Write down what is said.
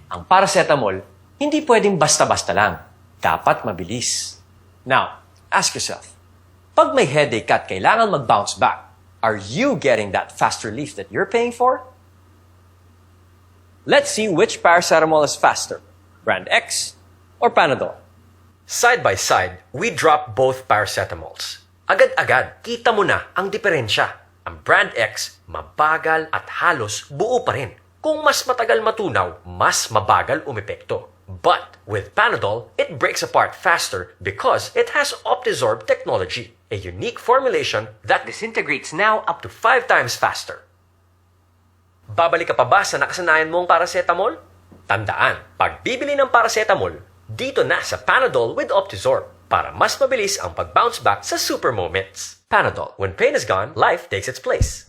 Ang paracetamol, hindi pwedeng basta-basta lang. Dapat mabilis. Now, ask yourself, pag may headache ka at kailangan mag-bounce back, are you getting that fast relief that you're paying for? Let's see which paracetamol is faster, brand X or Panadol. Side by side, we drop both paracetamols. Agad-agad, kita mo na ang diferensya. Ang brand X, mabagal at halos buo pa rin. Kung mas matagal matunaw, mas mabagal umepekto. But with Panadol, it breaks apart faster because it has Optizorb technology, a unique formulation that disintegrates now up to 5 times faster. Babalik ka pa ba sa nakasanayan mong paracetamol? Tandaan, pag bibili ng paracetamol, dito na sa Panadol with Optizorb para mas mabilis ang pag-bounce back sa super moments. Panadol, when pain is gone, life takes its place.